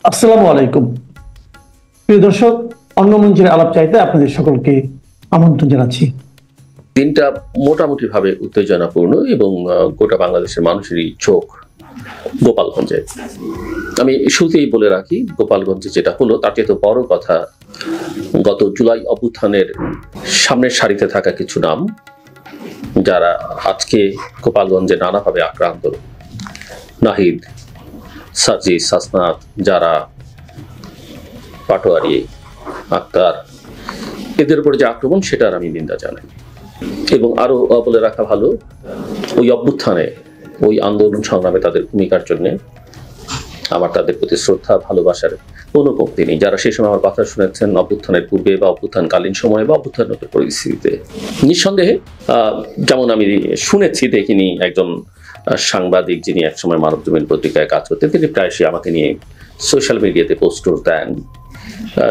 আসসালামু আলাইকুম প্রিয় দর্শক, অন্য মঞ্চের আলাপ চাইতে আপনাদের সকলকে আমন্ত্রণ জানাচ্ছি। দিনটা মোটামুটি ভাবে উত্তেজনাপূর্ণ এবং গোটা বাংলাদেশের মানুষেরই চোখ গোপালগঞ্জে। আমি শুরুতেই বলে রাখি, গোপালগঞ্জে যেটা হলো তার চেয়ে বড় কথা, গত জুলাই অভ্যুত্থানের সামনের সারিতে থাকা কিছু নাম যারা আজকে গোপালগঞ্জে নানাভাবে আক্রান্ত। নাহিদ, সার্জিস, হাসনাত, যারা, পাটোয়ারি, আক্তার, এদের উপরে যে আক্রমণ সেটার আমি নিন্দা জানাই। এবং আরো বলে রাখা ভালো, ওই অভ্যুত্থানে, ওই আন্দোলন সংগ্রামে তাদের ভূমিকার জন্য আমার তাদের প্রতি শ্রদ্ধা, ভালোবাসার কোনো কমতি নেই। যারা সেই সময় আমার কথা শুনেছেন অভ্যুত্থানের পূর্বে বা অভ্যুত্থানকালীন সময়ে বা অভ্যুত্থানের পরিস্থিতিতে, নিঃসন্দেহে যেমন আমি শুনেছি, দেখিনি, একজন সাংবাদিক যিনি একসময় মানবজমিন পত্রিকায় কাজ করতেন, তিনি প্রায়শই আমাকে নিয়ে সোশ্যাল মিডিয়াতে পোস্ট দেন।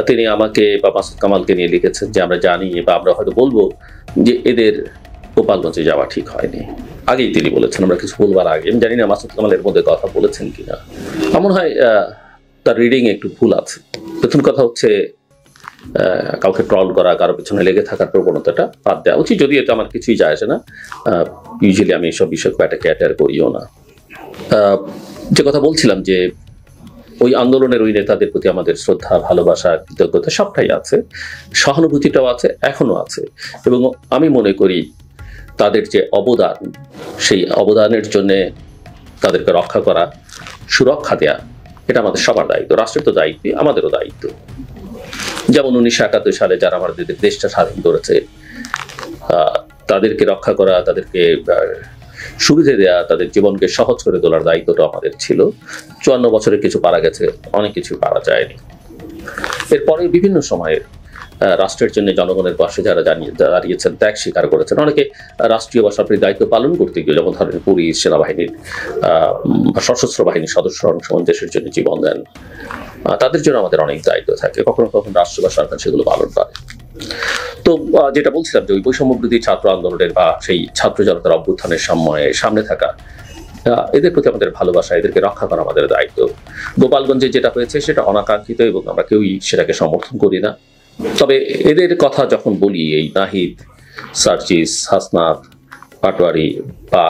তিনি আমাকে বা মাসুদ কামালকে নিয়ে লিখেছেন যে আমরা জানি বা আমরা হয়তো বলবো যে এদের গোপালগঞ্জে যাওয়া ঠিক হয়নি। আগেই তিনি বলেছেন, আমরা কিছু বলবার আগে। আমি জানি না মাসুদ কামালের মধ্যে কথা বলেছেন কিনা, এমন হয় তার রিডিং একটু ভুল আছে। প্রথম কথা হচ্ছে, কাউকে ট্রল করা, কারো পিছনে লেগে থাকার প্রবণতাটা বাদ দেওয়া উচিত, যদি এতে আমার কিছুই যায় আসে না। ইউজুয়ালি আমি এসব বিষয় খুব একটা ক্যাটার করিও না। যে কথা বলছিলাম যে ওই আন্দোলনের ওই নেতাদের প্রতি আমাদের শ্রদ্ধা, ভালোবাসা, কৃতজ্ঞতা সবটাই আছে, সহানুভূতিটাও আছে, এখনো আছে। এবং আমি মনে করি তাদের যে অবদান, সেই অবদানের জন্যে তাদেরকে রক্ষা করা, সুরক্ষা দেয়া, এটা আমাদের সবার দায়িত্ব। রাষ্ট্রের তো দায়িত্ব, আমাদেরও দায়িত্ব। যেমন 1971 সালে যারা আমাদের দেশটা স্বাধীন করেছে, তাদেরকে রক্ষা করা, তাদেরকে সুবিধা দেয়া, তাদের জীবনকে সহজ করে তোলার দায়িত্বটা আমাদের ছিল। 54 বছরে কিছু পারা গেছে, অনেক কিছু পারা যায়নি। এরপরে বিভিন্ন সময়ে রাষ্ট্রের জন্য জনগণের পাশে যারা দাঁড়িয়েছেন, ত্যাগ স্বীকার করেছেন, অনেকে রাষ্ট্রীয় বা সরকারি দায়িত্ব পালন করতে গিয়ে, যেমন ধরেন পুলিশ, সেনাবাহিনীর, সশস্ত্র বাহিনীর সদস্যরা অনেক সময় দেশের জন্য জীবন দেন। তাদের জন্য আমাদের অনেক দায়িত্ব থাকে, কখনো কখনো রাষ্ট্র বা সরকার সেগুলো পালন করে। তো যেটা বলছিলাম যে ওই বৈষম্যবিরোধী ছাত্র আন্দোলনের বা সেই ছাত্র জনতার অভ্যুত্থানের সামনে থাকা এদের প্রতি আমাদের ভালোবাসা, এদেরকে রক্ষা করা আমাদের দায়িত্ব। গোপালগঞ্জে যেটা হয়েছে সেটা অনাকাঙ্ক্ষিত এবং আমরা কেউই সেটাকে সমর্থন করি না। তবে এদের কথা যখন বলি, এই নাহিদ, সার্জিস, হাসনাত, পাটোয়ারি বা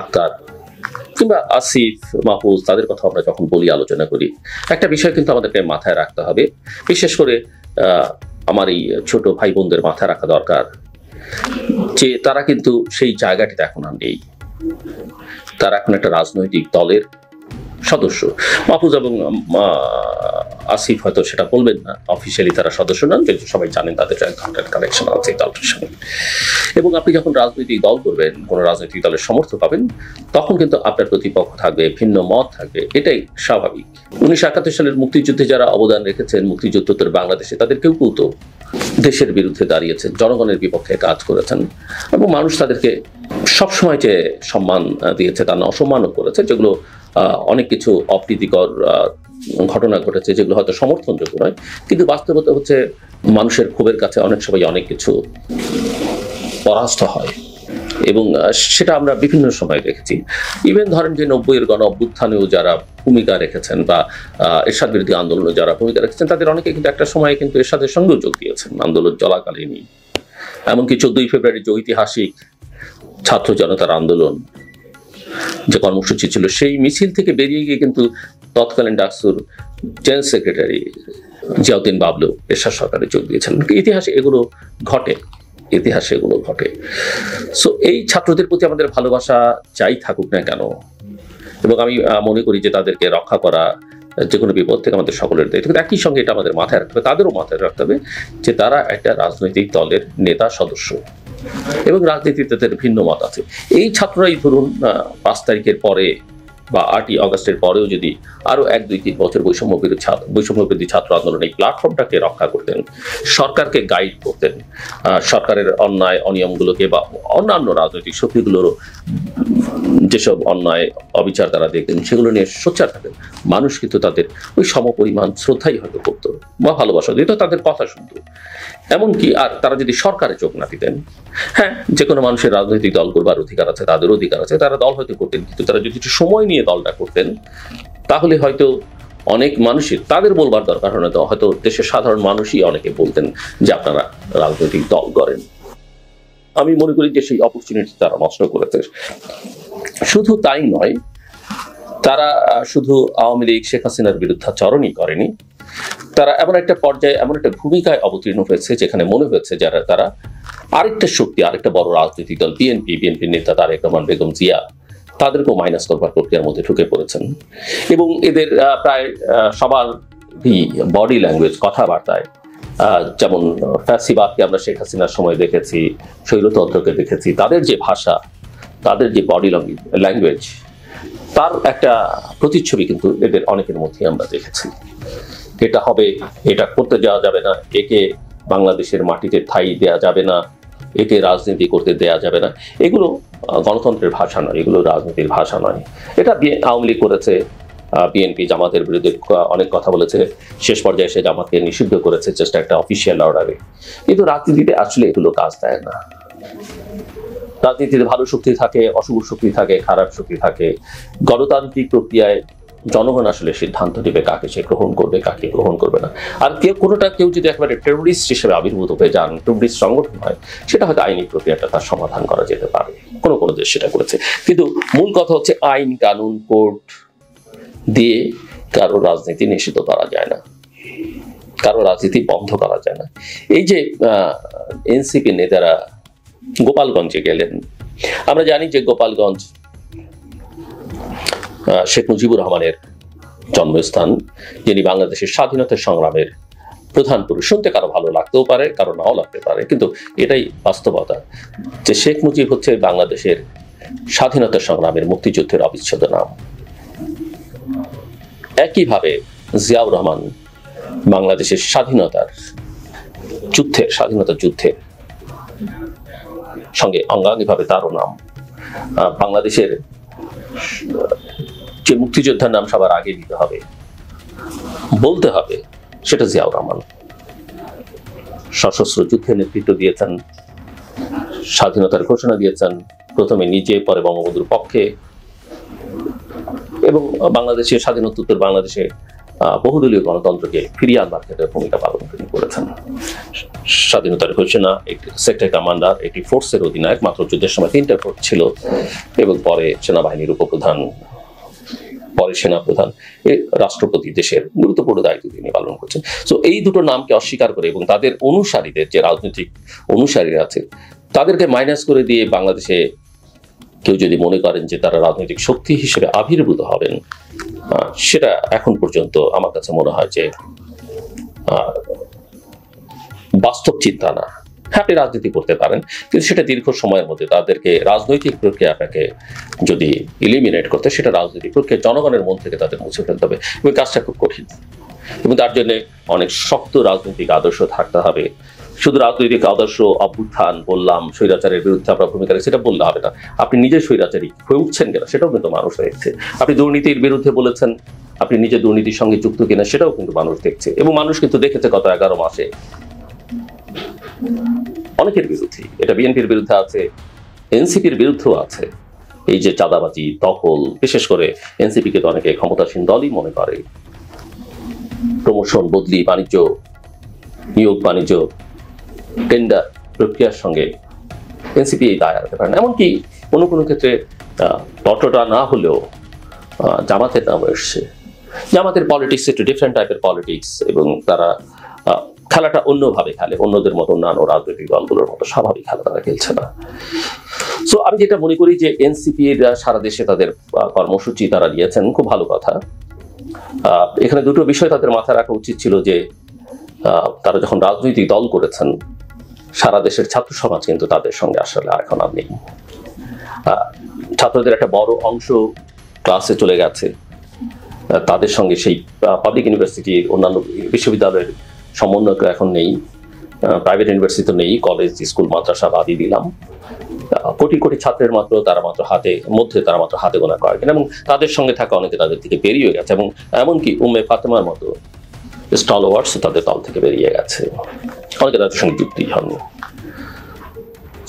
আক্তার কিংবা আসিফ, মাহফুজ, তাদের কথা আমরা যখন বলি, আলোচনা করি, একটা বিষয় কিন্তু আমাদেরকে মাথায় রাখতে হবে। বিশেষ করে আমার এই ছোট ভাই বোনদের মাথায় রাখা দরকার যে তারা কিন্তু সেই জায়গাটিতে এখন আর নেই। তারা এখন একটা রাজনৈতিক দলের সদস্য। মাহফুজ এবং আসিফ হয়তো সেটা বলবেন না, অফিসিয়ালি তারা সদস্য নন, কিন্তু সবাই জানেন তাদের কানেকশন আছে দলটির সঙ্গে। এবং আপনি যখন রাজনৈতিক দল করবেন, কোনো রাজনৈতিক দলের সমর্থক পাবেন, তখন কিন্তু আপনার প্রতিপক্ষ থাকবে, ভিন্ন মত থাকবে, এটাই স্বাভাবিক। 1971 সালের মুক্তিযুদ্ধে যারা অবদান রেখেছেন, মুক্তিযুদ্ধোত্তর বাংলাদেশে, তাদের কেউ কেউ তো দেশের বিরুদ্ধে দাঁড়িয়েছেন, জনগণের বিপক্ষে কাজ করেছেন, এবং মানুষ তাদেরকে সবসময় যে সম্মান দিয়েছে তা না, অসম্মানও করেছে। যেগুলো অনেক কিছু অপ্রীতিকর ঘটনা ঘটেছে, যেগুলো হয়তো সমর্থনযোগ্য নয়, কিন্তু বাস্তবতা হচ্ছে মানুষের ক্ষোভের কাছে অনেক সময় অনেক কিছু পরাস্ত হয়, এবং সেটা আমরা বিভিন্ন সময় দেখেছি। ইভেন ধরেন যে 90-এর গণ অভ্যুত্থানেও যারা ভূমিকা রেখেছেন বা এরশাদ বিরোধী আন্দোলনে যারা ভূমিকা রেখেছেন, তাদের অনেকে কিন্তু একটা সময় কিন্তু এরশাদের সঙ্গেও যোগ দিয়েছেন আন্দোলন চলাকালীনই। এমনকি 14ই ফেব্রুয়ারি যে ঐতিহাসিক ছাত্র জনতার আন্দোলন, যে কর্মসূচি ছিল, সেই মিছিল থেকে বেরিয়ে গিয়ে কিন্তু তৎকালীন ডাকসুর জেনারেল সেক্রেটারি জিয়াউদ্দিন বাবলু এরশাদ সরকারে যোগ দিয়েছেন। ইতিহাসে এগুলো ঘটে, ইতিহাসে এগুলো ঘটে। সো এই ছাত্রদের প্রতি আমাদের ভালোবাসা যাই থাকুক না কেন, এবং আমি মনে করি যে তাদেরকে রক্ষা করা যে কোনো বিপদ থেকে আমাদের সকলের দায়িত্ব। একই সঙ্গে এটা আমাদের মাথায় রাখতে হবে, তাদেরও মাথায় রাখতে হবে যে তারা একটা রাজনৈতিক দলের নেতা, সদস্য, এবং রাজনীতিতে তাদের ভিন্ন মত আছে। এই ছাত্ররাই ধরুন 5 তারিখের পরে বা 8ই আগস্টের পরেও যদি আরো 1-2-3 বছর বৈষম্যবিরোধী ছাত্র আন্দোলন এই প্ল্যাটফর্মটাকে রক্ষা করতেন, সরকারকে গাইড করতেন, সরকারের অন্যায় অনিয়মগুলোকে বা অন্যান্য রাজনৈতিক শক্তিগুলোরও যেসব অন্যায় অবিচার তারা দেখতেন, সেগুলো নিয়ে সোচ্চার থাকেন, মানুষ কিন্তু তাদের ওই সমপরিমাণ শ্রদ্ধাই হয়তো করতো বা ভালোবাসা দিত, তাদের কথা শুনতো। এমনকি আর তারা যদি সরকারে যোগ না দিতেন, হ্যাঁ, যে কোনো মানুষের রাজনৈতিক দল করবার অধিকার আছে, তাদের অধিকার আছে, তারা দল হয়তো করতেন, কিন্তু তারা যদি একটু সময় নিয়ে দলটা করতেন, তাহলে হয়তো অনেক মানুষই তাদের বলবার দরকার হয়তো দেশের সাধারণ মানুষই অনেকে বলতেন যে আপনারা রাজনৈতিক দল করেন। আমি মনে করি যে সেই অপরচুনিটি তারা নষ্ট করেছে। শুধু তাই নয়, তারা শুধু আওয়ামী লীগ শেখ হাসিনার বিরুদ্ধাচরণই করেনি, তারা এমন একটা পর্যায়ে এমন একটা ভূমিকায় অবতীর্ণ হয়েছে যেখানে মনে হয়েছে যারা তারা আরেকটা শক্তি, আরেকটা বড় রাজনৈতিক দল বিএনপির নেতা তারেক রহমান, বেগম জিয়া, তাদেরকেও মাইনাস করবার প্রক্রিয়ার মধ্যে ঢুকে পড়েছেন। এবং এদের প্রায় সবারই বডি ল্যাঙ্গুয়েজ, কথাবার্তায়, যেমন ফ্যাসিবাদকে আমরা শেখ হাসিনার সময় দেখেছি, স্বৈরতন্ত্রকে দেখেছি, তাদের যে ভাষা, তাদের যে বডি ল্যাঙ্গুয়েজ, তার একটা প্রতিচ্ছবি কিন্তু এদের অনেকের মধ্যে আমরা দেখেছি। এটা হবে, এটা করতে যাওয়া যাবে না, একে বাংলাদেশের মাটিতে ঠাঁই দেওয়া যাবে না, একে রাজনীতি করতে দেয়া যাবে না, এগুলো গণতন্ত্রের ভাষা নয়, এগুলো রাজনীতির ভাষা নয়। এটা আওয়ামী লীগ করেছে, বিএনপি জামাতের বিরুদ্ধে অনেক কথা বলেছে, শেষ পর্যায়ে সে জামাতকে নিষিদ্ধ করেছে চেষ্টা একটা অফিসিয়াল অর্ডারে। কিন্তু রাজনীতিতে আসলে এগুলো কাজ দেয় না। রাজনীতিতে ভালো শক্তি থাকে, অশুভ শক্তি থাকে, খারাপ শক্তি থাকে। গণতান্ত্রিক প্রক্রিয়ায় জনগণ আসলে সিদ্ধান্ত নেবে কাকে সে গ্রহণ করবে, কাকে গ্রহণ করবে না। আর কেউ যদি একেবারে টেরোরিস্ট হিসেবে আবির্ভূত হয়ে যান, টেরোরিস্ট সংগঠন হয়, সেটা হয়তো আইনি প্রক্রিয়াটা তার সমাধান করা যেতে পারে, কোনো দেশ সেটা করেছে। কিন্তু মূল কথা হচ্ছে আইন কানুন কোর্ট দিয়ে কারো রাজনীতি নিষিদ্ধ করা যায় না, কারো রাজনীতি বন্ধ করা যায় না। এই যে এনসিপি নেতারা গোপালগঞ্জে গেলেন, আমরা জানি যে গোপালগঞ্জ শেখ মুজিবুর রহমানের জন্মস্থান, যিনি বাংলাদেশের স্বাধীনতা সংগ্রামের প্রধান পুরুষ। শুনতে কারো ভালো লাগতেও পারে, কারো নাও লাগতে পারে, কিন্তু এটাই বাস্তবতা যে শেখ মুজিব হচ্ছে বাংলাদেশের স্বাধীনতা সংগ্রামের, মুক্তিযুদ্ধের অবিচ্ছেদ্য নাম। একইভাবে জিয়াউর রহমান বাংলাদেশের স্বাধীনতা যুদ্ধের সঙ্গে অঙ্গাঙ্গিভাবে তারও নাম। বাংলাদেশের যে মুক্তিযোদ্ধার নাম সবার আগে দিতে হবে, বলতে হবে, সেটা জিয়াউর রহমান। সশস্ত্র যুদ্ধে নেতৃত্ব দিয়েছেন, স্বাধীনতার ঘোষণা দিয়েছেন, প্রথমে নিজে, পরে বঙ্গবন্ধুর পক্ষে, এবং বাংলাদেশের স্বাধীনোত্তর বাংলাদেশে বহুদলীয় গণতন্ত্রকে ফিরিয়ে আনবার ক্ষেত্রে ভূমিকা পালন করেছেন। স্বাধীনতার ঘোষণা, একটি সেক্টর কমান্ডার, একটি ফোর্সের অধিনায়ক, মাত্র যুদ্ধের সময় 3টা ফোর্স ছিল, এবং পরে সেনাবাহিনীর উপপ্রধান, পরে সেনাপ্রধান, রাষ্ট্রপতি, দেশের গুরুত্বপূর্ণ দায়িত্ব তিনি পালন করছেন। তো এই দুটো নামকে অস্বীকার করে এবং তাদের অনুসারীদের যে রাজনৈতিক অনুসারীরা আছে তাদেরকে মাইনাস করে দিয়ে বাংলাদেশে কেউ যদি মনে করেন যে তারা রাজনৈতিক শক্তি হিসেবে আবির্ভূত হবেন, সেটা এখন পর্যন্ত আমার কাছে মনে হয় যে বাস্তব চিন্তা না। আপনি রাজনীতি করতে পারেন, কিন্তু সেটা দীর্ঘ সময়ের মধ্যে তাদেরকে রাজনৈতিক প্রক্রিয়াটাকে যদি ইলিমিনেট করতে, সেটা রাজনৈতিক প্রক্রিয়া জনগণের মন থেকে তাদের মুছে ফেলতে হবে, এবং কাজটা খুব কঠিন, এবং তার জন্য অনেক শক্ত রাজনৈতিক আদর্শ থাকতে হবে। শুধু রাজনৈতিক আদর্শ, অভ্যুত্থান বললাম, স্বৈরাচারের বিরুদ্ধে আপনার ভূমিকা সেটা বললে হবে না। আপনি নিজে স্বৈরাচারী হয়ে উঠছেন কিনা সেটাও কিন্তু মানুষ দেখছে। আপনি দুর্নীতির বিরুদ্ধে বলেছেন, আপনি নিজে দুর্নীতির সঙ্গে যুক্ত কিনা সেটাও কিন্তু মানুষ দেখছে, এবং মানুষ কিন্তু দেখেছে গত 11 মাসে অনেকের বিরুদ্ধে। এটা বিএনপির বিরুদ্ধে আছে, এনসিপির বিরুদ্ধেও আছে। এই যে চাঁদাবাজি, দখল, বিশেষ করে এনসিপিকে তো অনেকে ক্ষমতাসীন দলই মনে করে, প্রমোশন, বদলি, বাণিজ্য, নিয়োগ বাণিজ্য, টেন্ডার প্রক্রিয়ার সঙ্গে এনসিপি এই দায় আনতে পারে না। এমনকি কোনো ক্ষেত্রে ততটা না হলেও জামাতের নাম এসছে। জামাতের পলিটিক্স একটু ডিফারেন্ট টাইপের পলিটিক্স, এবং তারা খেলাটা অন্যভাবে খেলে, অন্যদের মতো অন্যান্য রাজনৈতিক দলগুলোর মতো স্বাভাবিক খেলা তারা খেলছে না। সো আমি যেটা মনে করি যে এনসিপি সারা দেশে তাদের কর্মসূচি তারা নিয়েছেন, খুব ভালো কথা। এখানে দুটো বিষয় তাদের মাথায় রাখা উচিত ছিল যে তারা যখন রাজনৈতিক দল করেছেন, সারা দেশের ছাত্র সমাজ কিন্তু তাদের সঙ্গে আসলে এখন আর নেই। ছাত্রদের একটা বড় অংশ ক্লাসে চলে গেছে, তাদের সঙ্গে সেই পাবলিক ইউনিভার্সিটির, অন্যান্য বিশ্ববিদ্যালয়ের সমন্বয়ক এখন নেই, প্রাইভেট ইউনিভার্সিটি নেই, কলেজ, স্কুল, মাদ্রাসা বাদই দিলাম। কোটি কোটি ছাত্রের তারা মাত্র হাতে গোনা কয়েকজন, এবং তাদের সঙ্গে থাকা অনেকে তাদের থেকে বেরিয়ে গেছে, এবং এমনকি উম্মে ফাতেমার মতো স্টলওয়ার্ডস তাদের দল থেকে বেরিয়ে গেছে, অনেকে তাদের সঙ্গে যুক্তি হননি।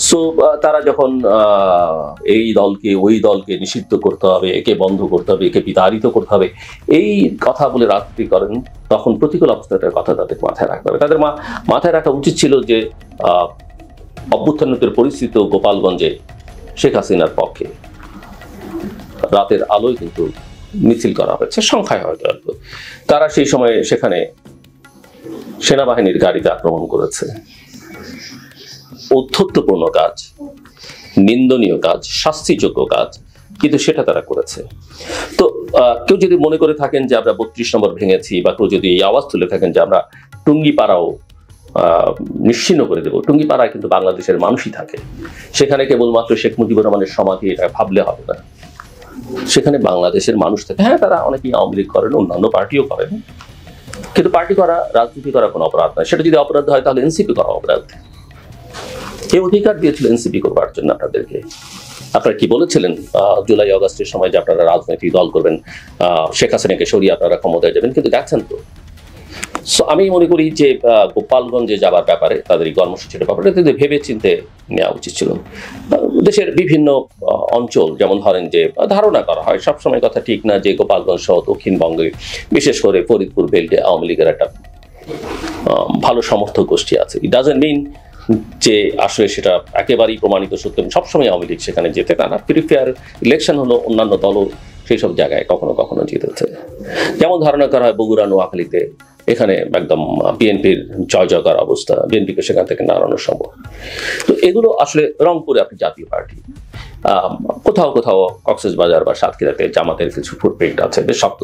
সো তারা যখন এই দলকে ওই দলকে নিষিদ্ধ করতে হবে, একে বন্ধ করতে হবে, একে বিতাড়িত করতে হবে, এই কথা বলে রাজনীতি করেন, তখন প্রতিকূল অবস্থাটার কথা তাদের মাথায় রাখতে হবে। তাদের মাথায় রাখা উচিত ছিল যে অভ্যুত্থানের পরিস্থিতি গোপালগঞ্জে শেখ হাসিনার পক্ষে রাতের আলোয় কিন্তু মিছিল করা হয়েছে, সংখ্যায় হয়তো অল্প। তারা সেই সময়ে সেখানে সেনাবাহিনীর গাড়িতে আক্রমণ করেছে। ঔদ্ধত্যপূর্ণ কাজ, নিন্দনীয় কাজ, শাস্তিযোগ্য কাজ, কিন্তু সেটা তারা করেছে। তো কেউ যদি মনে করে থাকেন যে আমরা 32 নম্বর ভেঙেছি, বা কেউ যদি এই আওয়াজ তুলে থাকেন যে আমরা টুঙ্গিপাড়াও নিশ্চিহ্ন করে দেবো, টুঙ্গিপাড়ায় কিন্তু বাংলাদেশের মানুষই থাকে, সেখানে কেবলমাত্র শেখ মুজিবুর রহমানের সমাধি, এটা ভাবলে হবে না। সেখানে বাংলাদেশের মানুষ থাকে। হ্যাঁ, তারা অনেকেই আওয়ামী লীগ করেন, অন্যান্য পার্টিও করেন, কিন্তু পার্টি করা, রাজনীতি করা কোনো অপরাধ নয়। সেটা যদি অপরাধ হয় তাহলে এনসিপি করা অপরাধ। এই অধিকার দিয়েছিল এনসিপি করবার জন্য আপনাদেরকে। আপনারা কি বলেছিলেন জুলাই আগস্টের সময় যে আপনারা রাজনৈতিক দল করবেন, শেখ হাসিনাকে সরিয়ে আপনারা ক্ষমতায় যাবেন, কিন্তু যাচ্ছেন তো। সো আমি মনে করি যে গোপালগঞ্জে যাবার ব্যাপারে, তাদের এই কর্মসূচির ব্যাপারে তাদের ভেবে চিন্তে নেওয়া উচিত ছিল। দেশের বিভিন্ন অঞ্চল, যেমন ধরেন যে ধারণা করা হয়, সবসময় কথা ঠিক না যে গোপালগঞ্জ সহ দক্ষিণবঙ্গে, বিশেষ করে ফরিদপুর বেল্টে আওয়ামী লীগের একটা ভালো সমর্থক গোষ্ঠী আছে। ইট ডাজন্ট মিন যে আসলে সেটা একেবারেই প্রমাণিত সত্য সবসময় আওয়ামী লীগ সেখানে যেতে, না। প্রিফেয়ার ইলেকশন হলো অন্যান্য দলও সেই সব জায়গায় কখনো কখনো জিতেছে। যেমন ধারণা করা হয় বগুড়া, নোয়াখালীতে এখানে একদম বিএনপির জয় জয়কার অবস্থা, বিএনপিকে সেখান থেকে নাড়ানো সম্ভব। তো এগুলো আসলে রংপুরে আপনি জাতীয় পার্টি, কোথাও কোথাও কক্সবাজার বা সাতক্ষীরাতে জামাতের কিছু ফুটপ্রিন্ট আছে, বেশ শক্ত।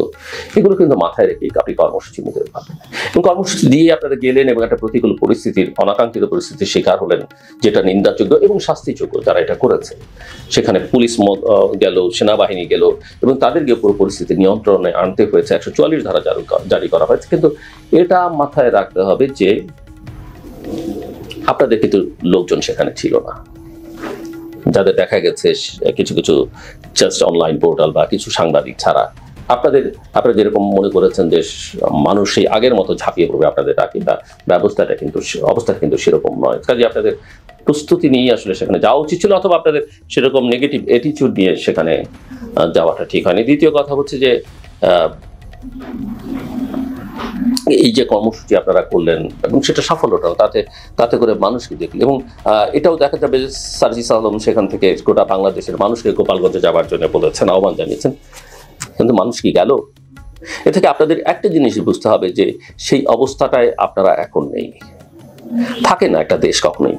এগুলো কিন্তু মাথায় রেখে আপনি কর্মসূচি নিতে পারবেন, এবং কর্মসূচি দিয়ে আপনারা গেলেন এবং একটা প্রতিকূল পরিস্থিতির, অনাকাঙ্ক্ষিত পরিস্থিতির শিকার হলেন, যেটা নিন্দাযোগ্য এবং শাস্তিযোগ্য যারা এটা করেছে। সেখানে পুলিশ গেল, সেনাবাহিনী গেল, এবং তাদেরকে পুরো পরিস্থিতি নিয়ন্ত্রণে আনতে হয়েছে। 144 ধারা জারি করা হয়েছে। কিন্তু এটা মাথায় রাখতে হবে যে আপনাদের কিন্তু লোকজন সেখানে ছিল না, যাদের দেখা গেছে কিছু কিছু জাস্ট অনলাইন পোর্টাল বা কিছু সাংবাদিক ছাড়া আপনারা যেরকম মনে করেছেন যে মানুষ সেই আগের মতো ঝাঁপিয়ে পড়বে আপনাদের ডাকে, বা অবস্থা কিন্তু সেরকম নয়। কাজে আপনাদের প্রস্তুতি নিয়ে আসলে সেখানে যাওয়া উচিত ছিল, অথবা আপনাদের সেরকম নেগেটিভ অ্যাটিটিউড নিয়ে সেখানে যাওয়াটা ঠিক হয়নি। দ্বিতীয় কথা হচ্ছে যে এই যে কর্মসূচি আপনারা করলেন এবং সেটা সফলতা, তাতে করে মানুষকে দেখলেন, এবং এটাও দেখা যাবে যে সার্জিস আলম সেখান থেকে গোটা বাংলাদেশের মানুষকে গোপালগঞ্জে যাওয়ার জন্য বলেছেন, আহ্বান জানিয়েছেন, কিন্তু মানুষ কি গেল? এ থেকে আপনাদের একটা জিনিসই বুঝতে হবে যে সেই অবস্থাটায় আপনারা এখন নেই, থাকে না একটা দেশ কখনোই।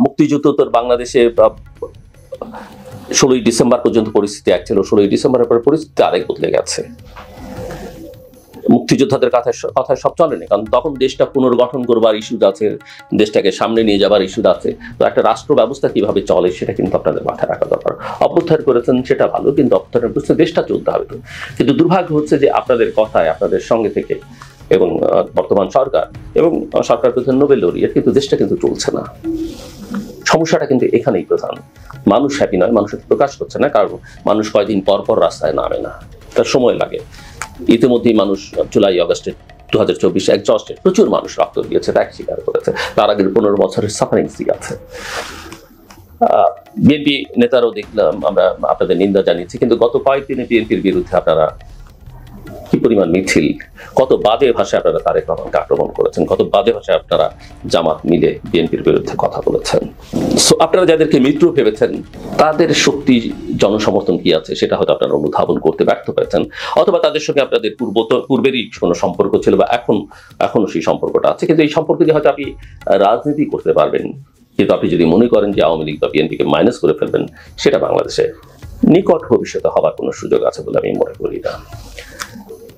মুক্তিযুদ্ধোত্তর বাংলাদেশে 16ই ডিসেম্বর পর্যন্ত পরিস্থিতি এক ছিল, 16ই ডিসেম্বরের পরে পরিস্থিতি আরেক বদলে গেছে। মুক্তিযোদ্ধাদের কথায় সব চলেনি, কারণ তখন দেশটা পুনর্গঠন করবার ইস্যু আছে, দেশটাকে সামনে নিয়ে যাবার ইস্যু আছে। তো একটা রাষ্ট্র ব্যবস্থা কিভাবে চলে সেটা কিন্তু আপনাদের মাথায় রাখা দরকার। অভ্যুত্থান করেছেন সেটা ভালো, কিন্তু অভ্যুত্থানের বুঝতে দেশটা চলতে হবে। তো কিন্তু দুর্ভাগ্য হচ্ছে যে আপনাদের কথায়, আপনাদের সঙ্গে থেকে, এবং বর্তমান সরকার এবং সরকার প্রধান নোবেল লরিয়েট, কিন্তু দেশটা কিন্তু চলছে না। সমস্যাটা কিন্তু এখানেই প্রধান। মানুষ হ্যাপি নয়, মানুষ প্রকাশ করছে না, কারণ মানুষ কয়দিন পর পর রাস্তায় নামে না, তার সময় লাগে। ইতিমধ্যেই মানুষ জুলাই আগস্টে 2024 এক্সস্টে প্রচুর মানুষ রক্ত দিয়েছে, ত্যাগ স্বীকার করেছে, তার আগে 15 বছরের সাফারিংস আছে। বিএনপি নেতারাও দেখলাম আমরা আপনাদের নিন্দা জানিয়েছি, কিন্তু গত কয়েকদিনে বিএনপির বিরুদ্ধে আপনারা কি পরিমাণ মিছিল, কত বাজে ভাষায় আপনারা তারেক রহমানকে আক্রমণ করেছেন, কত বাজে ভাষায় আপনারা জামাত মিলে বিএনপির বিরুদ্ধে কথা বলেছেন। সো আপনারা যাদেরকে মিত্র ভেবেছেন তাদের শক্তি, জনসমর্থন কি আছে সেটা হয়তো আপনারা অনুধাবন করতে ব্যর্থ হয়েছেন, অথবা তাদের সঙ্গে আপনাদের পূর্বেরই কোনো সম্পর্ক ছিল, বা এখনো সেই সম্পর্কটা আছে, কিন্তু এই সম্পর্ক দিয়ে হয়তো আপনি রাজনীতি করতে পারবেন। কিন্তু আপনি যদি মনে করেন যে আওয়ামী লীগ বা বিএনপিকে মাইনাস করে ফেলবেন, সেটা বাংলাদেশে নিকট ভবিষ্যতে হবার কোনো সুযোগ আছে বলে আমি মনে করি না।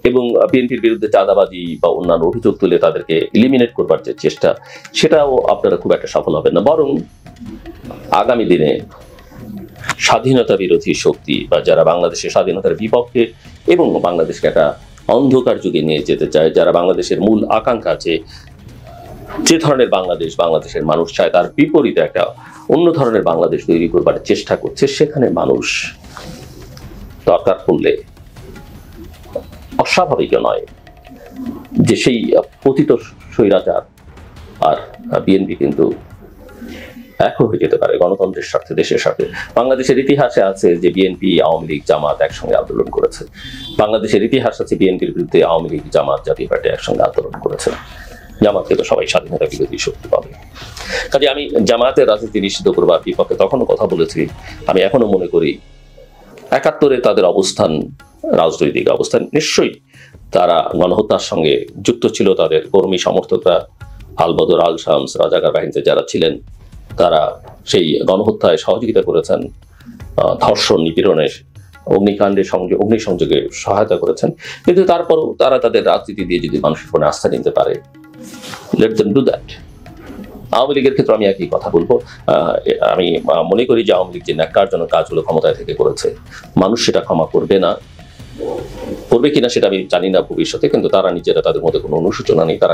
এবং বিএনপির বিরুদ্ধে চাঁদাবাজি বা অন্যান্য অভিযোগ তুলে তাদেরকে এলিমিনেট করবার যে চেষ্টা, সেটাও আপনারা খুব একটা সফল হবেন না। বরং আগামী দিনে স্বাধীনতা বিরোধী শক্তি বা যারা বাংলাদেশের স্বাধীনতার বিপক্ষে এবং বাংলাদেশকে একটা অন্ধকার যুগে নিয়ে যেতে চায়, যারা বাংলাদেশের মূল আকাঙ্ক্ষা যে ধরনের বাংলাদেশের মানুষ চায়, তার বিপরীতে একটা অন্য ধরনের বাংলাদেশ তৈরি করবার চেষ্টা করছে, সেখানে মানুষ দরকার পড়লে অস্বাভাবিক নয় যে সেই পতিত স্বৈরাচার আর বিএনপি কিন্তু এক হয়ে যেতে পারে গণতন্ত্রের স্বার্থে, দেশের স্বার্থে। বাংলাদেশের ইতিহাসে আছে যে বিএনপি, আওয়ামী লীগ, জামাত একসঙ্গে আন্দোলন করেছে। বাংলাদেশের ইতিহাস আছে বিএনপির বিরুদ্ধে আওয়ামী লীগ, জামাত, জাতীয় পার্টি একসঙ্গে আন্দোলন করেছে। জামাতকে তো সবাই স্বাধীনতা বিরোধী শক্তি পাবে। কাজে আমি জামাতের রাজনীতি নিষিদ্ধ করবার বিপক্ষে তখনও কথা বলেছি। আমি এখনো মনে করি ৭১-এ তাদের অবস্থান, রাজনৈতিক অবস্থান, নিশ্চয়ই তারা গণহত্যার সঙ্গে যুক্ত ছিল। তাদের কর্মী সমর্থকরা, আলবদর, আল শামস, রাজাকার বাহিনীতে যারা ছিলেন, তারা সেই গণহত্যায় সহযোগিতা করেছেন, ধর্ষণ, নিপীড়নের, অগ্নিসংযোগে সহায়তা করেছেন। কিন্তু তারপরও তারা তাদের রাজনীতি দিয়ে যদি মানুষের উপরে আস্থা নিতে পারে, let them do that. Awami লীগের ক্ষেত্রে আমি একই কথা বলবো। আমি মনে করি যে আওয়ামী লীগ যে ন্যাক্কারজনক কাজগুলো ক্ষমতায় থেকে করেছে, মানুষ সেটা ক্ষমা করবে না। করবে কিনা সেটা আমি জানি না ভবিষ্যতে, কিন্তু তারা নিজেরা, তাদের মধ্যে কোনো অনুশোচনা নেই। তারা